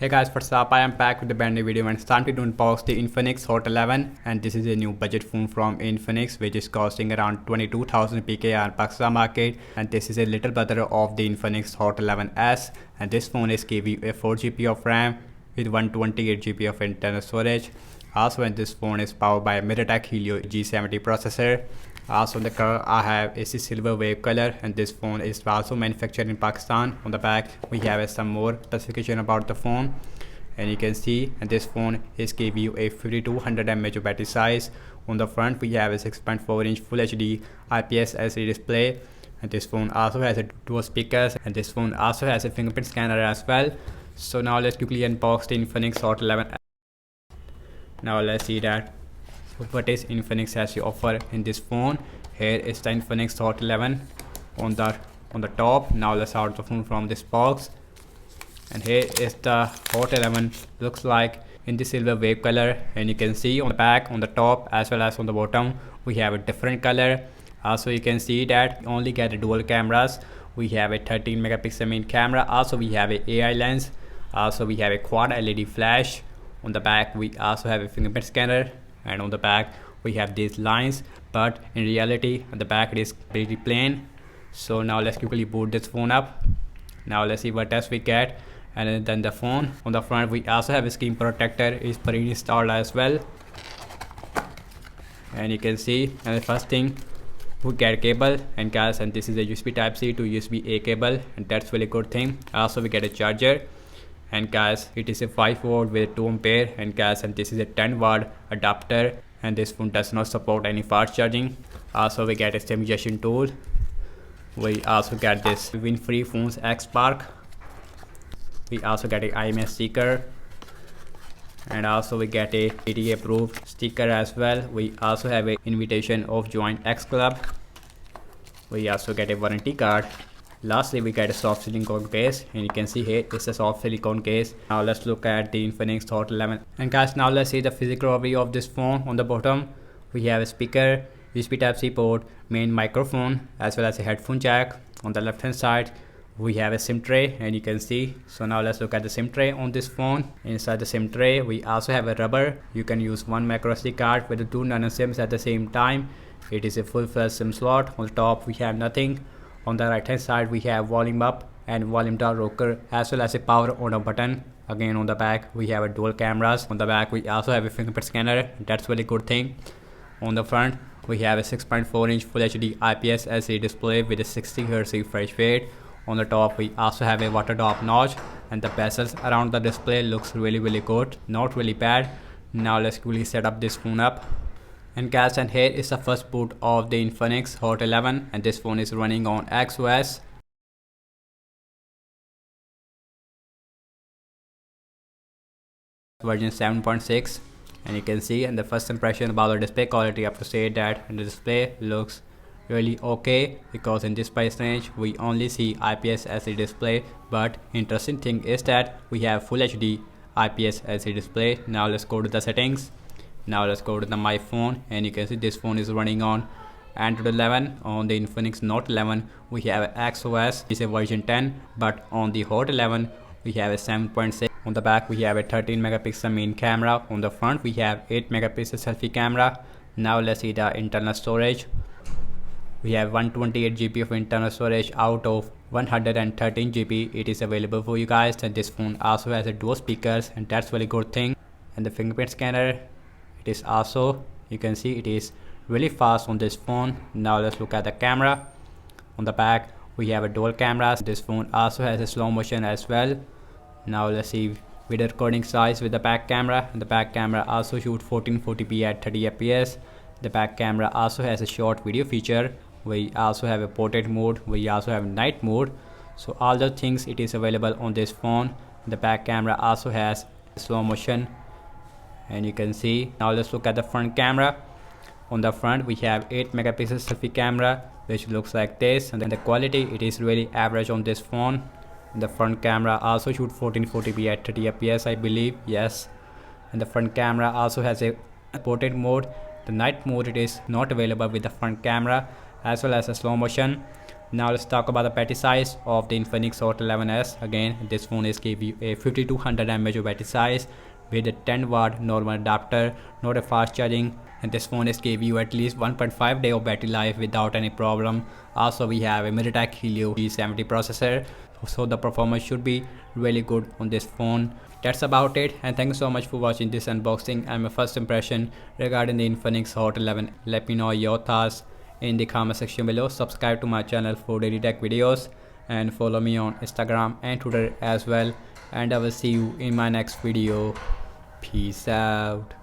Hey guys, what's up? I am back with a brand new video and it's time to unbox the Infinix Hot 11, and this is a new budget phone from Infinix which is costing around 22,000 PK on Pakistan market, and this is a little brother of the Infinix Hot 11s, and this phone is giving you a 4GB of RAM with 128GB of internal storage. Also, and this phone is powered by a MediaTek Helio G70 processor. Also, in the color I have is the silver wave color, and this phone is also manufactured in Pakistan. On the back we have some more specification about the phone, and you can see, and this phone is giving you a 5200 mAh battery size. On the front we have a 6.4-inch Full HD IPS LCD display, and this phone also has a dual speakers, and this phone also has a fingerprint scanner as well. So now let's quickly unbox the Infinix Hot 11. Now let's see that what is Infinix has to offer in this phone. Here is the Infinix Hot 11 on the top. Now let's out the phone from this box, and here is the Hot 11 looks like in the silver wave color, and you can see on the back, on the top as well as on the bottom we have a different color. Also you can see that we only get a dual cameras. We have a 13 megapixel main camera, also we have a AI lens, also we have a quad LED flash. On the back we also have a fingerprint scanner, and on the back we have these lines, but in reality on the back it is pretty plain. So now let's quickly boot this phone up. Now let's see what else we get. And then the phone on the front we also have a screen protector, is pre-installed as well, and you can see, and the first thing we get a cable, and guys, and this is a USB type C to USB A cable, and that's really good thing. Also we get a charger, and guys, it is a 5V with 2 ampere, and guys, and this is a 10W adapter, and this phone does not support any fast charging. Also we get a stimulation tool. We also get this Win-Free Phones X Spark. We also get a IMS sticker, and also we get a ATA approved sticker as well. We also have a invitation of join X Club. We also get a warranty card. Lastly we get a soft silicone case, and you can see here it's a soft silicone case. Now let's look at the Infinix Hot 11, and guys, now let's see the physical overview of this phone. On the bottom we have a speaker, USB type C port, main microphone as well as a headphone jack. On the left hand side we have a SIM tray, and you can see. So now let's look at the SIM tray on this phone. Inside the SIM tray we also have a rubber. You can use one micro SD card with the 2 nano SIMs at the same time. It is a full-fledged SIM slot. On the top we have nothing. On the right hand side we have volume up and volume down rocker as well as a power on a button. Again, on the back we have a dual cameras. On the back we also have a fingerprint scanner. That's really good thing. On the front we have a 6.4-inch Full HD IPS LCD display with a 60Hz refresh rate. On the top we also have a water drop notch, and the bezels around the display looks really good, not really bad. Now let's quickly set up this phone up. And guys, and here is the first boot of the Infinix Hot 11, and this phone is running on XOS version 7.6, and you can see, and the first impression about the display quality, I have to say that the display looks really okay, because in this price range we only see IPS LCD display. But interesting thing is that we have Full HD IPS LCD display. Now let's go to the settings. Now let's go to my phone, and you can see this phone is running on Android 11. On the Infinix Note 11 we have XOS, is a version 10, but on the Hot 11 we have a 7.6. On the back we have a 13 megapixel main camera. On the front we have 8 megapixel selfie camera. Now let's see the internal storage. We have 128GB of internal storage out of 113GB. It is available for you guys, and this phone also has a dual speakers, and that's really good thing. And the fingerprint scanner, it is also, you can see, it is really fast on this phone. Now let's look at the camera. On the back we have a dual cameras. This phone also has a slow motion as well. Now let's see video recording size with the back camera, and the back camera also shoots 1440p at 30 fps. The back camera also has a short video feature. We also have a portrait mode. We also have night mode. So all the things it is available on this phone. The back camera also has slow motion, and you can see. Now let's look at the front camera. On the front we have 8 megapixel selfie camera, which looks like this, and then the quality, it is really average on this phone. And the front camera also shoots 1440p at 30 fps, I believe, yes. And the front camera also has a portrait mode. The night mode, it is not available with the front camera, as well as a slow motion. Now let's talk about the battery size of the Infinix Hot 11s. Again, this phone is giving you a 5200 mAh battery size with a 10 watt normal adapter, not a fast charging, and this phone is giving you at least 1.5 day of battery life without any problem. Also, we have a MediaTek Helio G70 processor, so the performance should be really good on this phone. That's about it, and thank you so much for watching this unboxing and my first impression regarding the Infinix Hot 11. Let me know your thoughts in the comment section below. Subscribe to my channel for daily tech videos and follow me on Instagram and Twitter as well, and I will see you in my next video. Peace out.